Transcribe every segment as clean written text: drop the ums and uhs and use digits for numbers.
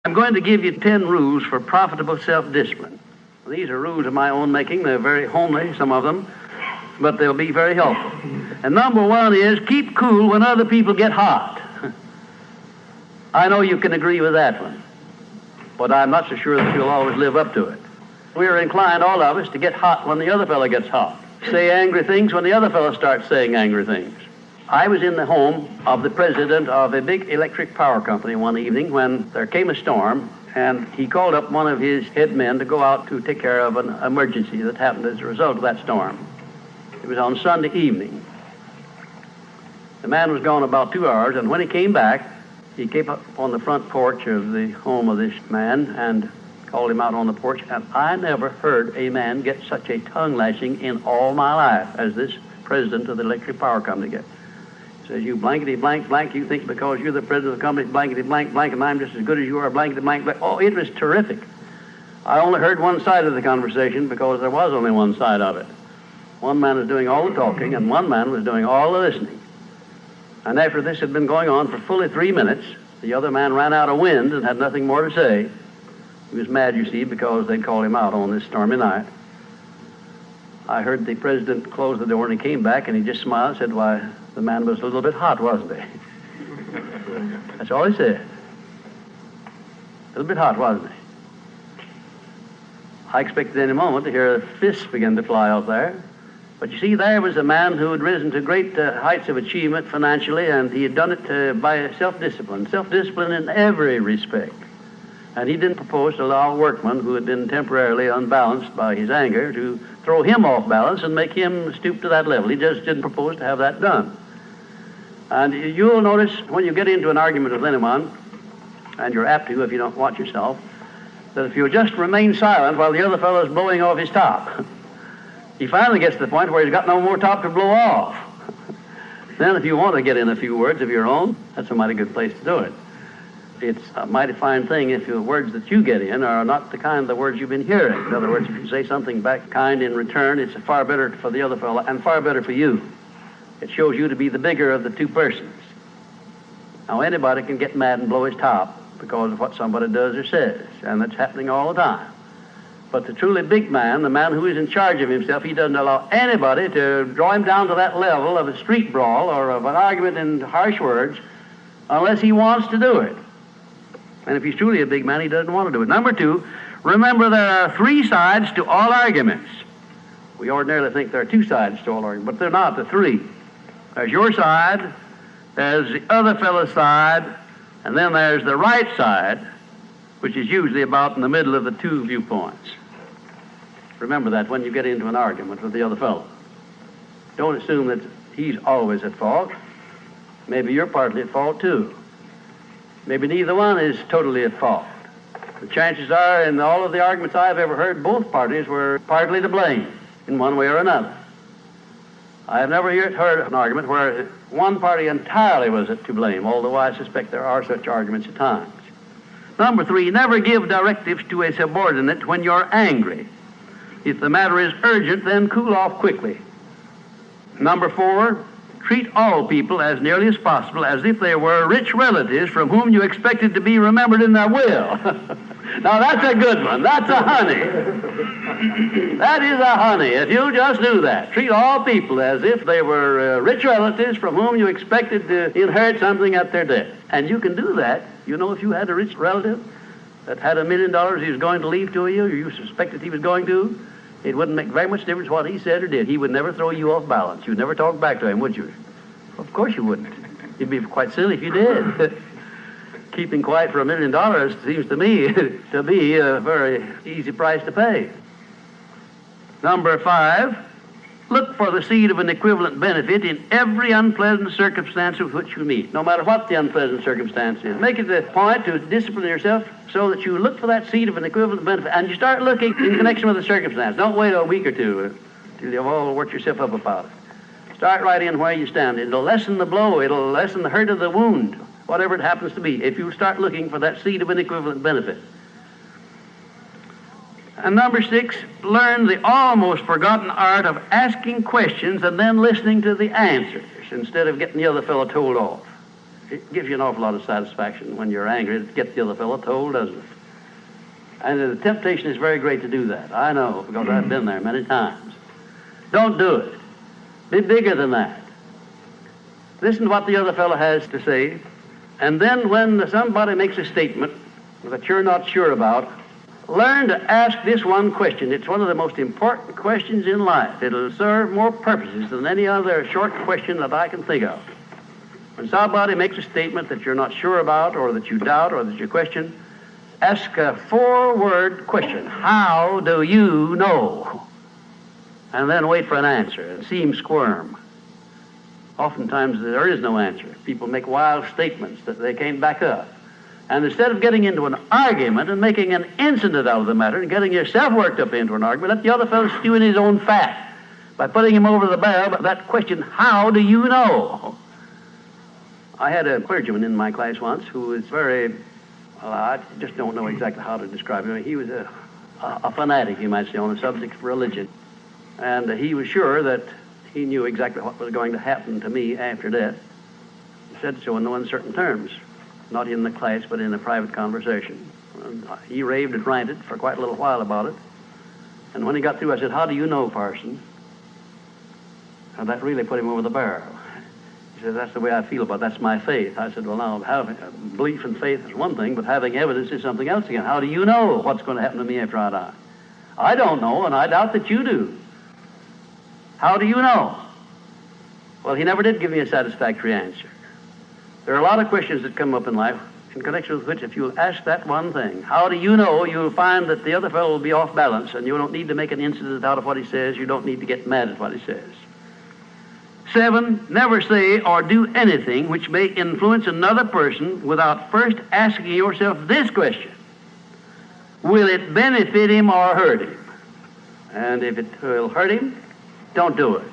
I'm going to give you 10 rules for profitable self-discipline. These are rules of my own making. They're very homely, some of them, but they'll be very helpful. And number one is keep cool when other people get hot. I know you can agree with that one, but I'm not so sure that you'll always live up to it. We're inclined, all of us, to get hot when the other fellow gets hot. Say angry things when the other fellow starts saying angry things. I was in the home of the president of a big electric power company one evening when there came a storm, and he called up one of his head men to go out to take care of an emergency that happened as a result of that storm. It was on Sunday evening. The man was gone about 2 hours, and when he came back, he came up on the front porch of the home of this man and called him out on the porch, and I never heard a man get such a tongue lashing in all my life as this president of the electric power company gets. Says, you blankety blank blank, you think because you're the president of the company, blankety blank blank, and I'm just as good as you are, blankety blank blank. Oh, it was terrific. I only heard one side of the conversation because there was only one side of it. One man was doing all the talking, and one man was doing all the listening. And after this had been going on for fully 3 minutes, the other man ran out of wind and had nothing more to say. He was mad, you see, because they'd called him out on this stormy night. I heard the president close the door, and he came back, and he just smiled and said, why, the man was a little bit hot, wasn't he? That's all he said. A little bit hot, wasn't he? I expected any moment to hear fists begin to fly out there. But you see, there was a man who had risen to great heights of achievement financially, and he had done it by self-discipline in every respect. And he didn't propose to allow a workman who had been temporarily unbalanced by his anger to throw him off balance and make him stoop to that level. He just didn't propose to have that done. And you'll notice when you get into an argument with anyone, and you're apt to if you don't watch yourself, that if you just remain silent while the other fellow is blowing off his top, he finally gets to the point where he's got no more top to blow off. Then if you want to get in a few words of your own, that's a mighty good place to do it. It's a mighty fine thing if the words that you get in are not the kind of the words you've been hearing. In other words, if you say something back kind in return, it's far better for the other fellow and far better for you. It shows you to be the bigger of the two persons. Now, anybody can get mad and blow his top because of what somebody does or says, and that's happening all the time. But the truly big man, the man who is in charge of himself, he doesn't allow anybody to draw him down to that level of a street brawl or of an argument in harsh words unless he wants to do it. And if he's truly a big man, he doesn't want to do it. Number two, remember there are 3 sides to all arguments. We ordinarily think there are 2 sides to all arguments, but they're not, they're 3. There's your side, there's the other fellow's side, and then there's the right side, which is usually about in the middle of the 2 viewpoints. Remember that when you get into an argument with the other fellow. Don't assume that he's always at fault. Maybe you're partly at fault too. Maybe neither one is totally at fault. The chances are, in all of the arguments I've ever heard, both parties were partly to blame in one way or another. I have never yet heard an argument where one party entirely was to blame, although I suspect there are such arguments at times. Number 3, never give directives to a subordinate when you're angry. If the matter is urgent, then cool off quickly. Number 4, treat all people as nearly as possible as if they were rich relatives from whom you expected to be remembered in their will. Now that's a good one. That's a honey. That is a honey. If you just do that, treat all people as if they were rich relatives from whom you expected to inherit something at their death. And you can do that. You know, if you had a rich relative that had $1 million he was going to leave to you, or you suspected he was going to, it wouldn't make very much difference what he said or did. He would never throw you off balance. You'd never talk back to him, would you? Of course you wouldn't. You'd be quite silly if you did. Keeping quiet for $1 million seems to me to be a very easy price to pay. Number 5, look for the seed of an equivalent benefit in every unpleasant circumstance with which you meet, no matter what the unpleasant circumstance is. Make it a point to discipline yourself so that you look for that seed of an equivalent benefit, and you start looking in connection with the circumstance. Don't wait a week or two till you've all worked yourself up about it. Start right in where you stand. It'll lessen the blow. It'll lessen the hurt of the wound, whatever it happens to be, if you start looking for that seed of an equivalent benefit. And number 6, learn the almost forgotten art of asking questions and then listening to the answers instead of getting the other fellow told off. It gives you an awful lot of satisfaction when you're angry to get the other fellow told, doesn't it? And the temptation is very great to do that. I know, because I've been there many times. Don't do it. Be bigger than that. Listen to what the other fellow has to say, and then when somebody makes a statement that you're not sure about, learn to ask this one question. It's one of the most important questions in life. It'll serve more purposes than any other short question that I can think of. When somebody makes a statement that you're not sure about, or that you doubt, or that you question, ask a 4-word question. How do you know? And then wait for an answer and see him squirm. Oftentimes there is no answer. People make wild statements that they can't back up. And instead of getting into an argument and making an incident out of the matter and getting yourself worked up into an argument, let the other fellow stew in his own fat by putting him over the barrel. But that question, how do you know? I had a clergyman in my class once who was very, well, I just don't know exactly how to describe him. He was a fanatic, you might say, on the subject of religion. And he was sure that he knew exactly what was going to happen to me after death. He said so in no uncertain terms, not in the class, but in a private conversation. And he raved and ranted for quite a little while about it. And when he got through, I said, how do you know, parson? And that really put him over the barrel. He said, that's the way I feel about it. That's my faith. I said, well, now, having belief and faith is one thing, but having evidence is something else again. How do you know what's going to happen to me after I die? I don't know, and I doubt that you do. How do you know? Well, he never did give me a satisfactory answer. There are a lot of questions that come up in life in connection with which, if you'll ask that one thing, how do you know, you'll find that the other fellow will be off balance, and you don't need to make an incident out of what he says. You don't need to get mad at what he says. 7, never say or do anything which may influence another person without first asking yourself this question: will it benefit him or hurt him? And if it will hurt him, don't do it.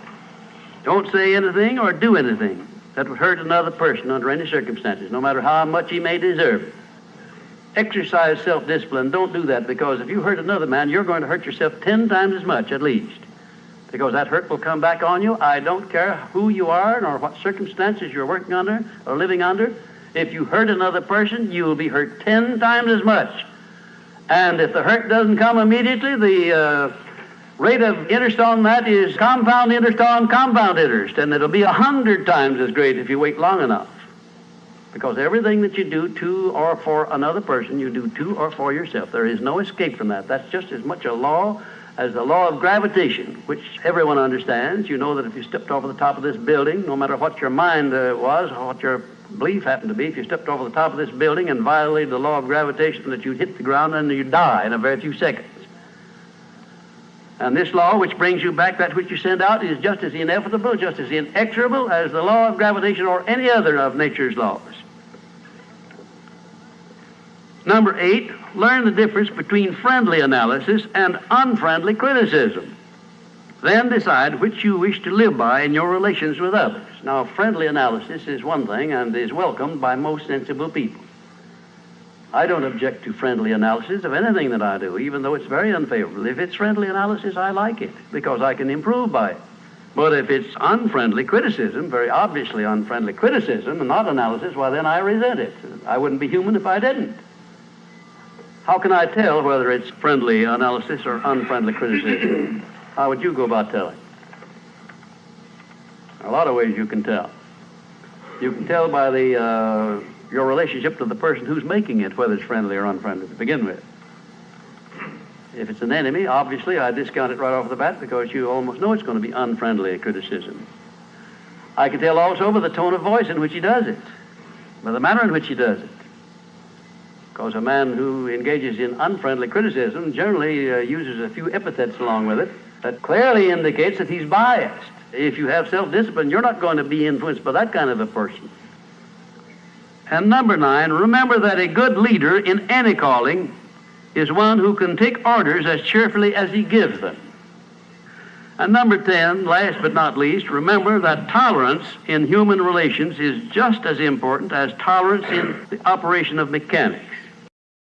Don't say anything or do anything that would hurt another person under any circumstances, no matter how much he may deserve it. Exercise self-discipline. Don't do that, because if you hurt another man, you're going to hurt yourself 10 times as much at least, because that hurt will come back on you. I don't care who you are nor what circumstances you're working under or living under. If you hurt another person, you will be hurt 10 times as much. And if the hurt doesn't come immediately, the rate of interest on that is compound interest on compound interest, and it'll be 100 times as great if you wait long enough. Because everything that you do to or for another person, you do to or for yourself. There is no escape from that. That's just as much a law as the law of gravitation, which everyone understands. You know that if you stepped over the top of this building, no matter what your mind was or what your belief happened to be, if you stepped over the top of this building and violated the law of gravitation, that you'd hit the ground and you'd die in a very few seconds. And this law, which brings you back that which you send out, is just as inevitable, just as inexorable as the law of gravitation or any other of nature's laws. Number 8, learn the difference between friendly analysis and unfriendly criticism. Then decide which you wish to live by in your relations with others. Now, friendly analysis is one thing and is welcomed by most sensible people. I don't object to friendly analysis of anything that I do, even though it's very unfavorable. If it's friendly analysis, I like it, because I can improve by it. But if it's unfriendly criticism, very obviously unfriendly criticism, and not analysis, well, then I resent it. I wouldn't be human if I didn't. How can I tell whether it's friendly analysis or unfriendly criticism? How would you go about telling? A lot of ways you can tell. You can tell by your relationship to the person who's making it, whether it's friendly or unfriendly to begin with. If it's an enemy, obviously I discount it right off the bat, because you almost know it's going to be unfriendly criticism. I can tell also by the tone of voice in which he does it, by the manner in which he does it. Because a man who engages in unfriendly criticism generally uses a few epithets along with it that clearly indicates that he's biased. If you have self-discipline, you're not going to be influenced by that kind of a person. And number 9, remember that a good leader in any calling is one who can take orders as cheerfully as he gives them. And number 10, last but not least, remember that tolerance in human relations is just as important as tolerance in the operation of mechanics.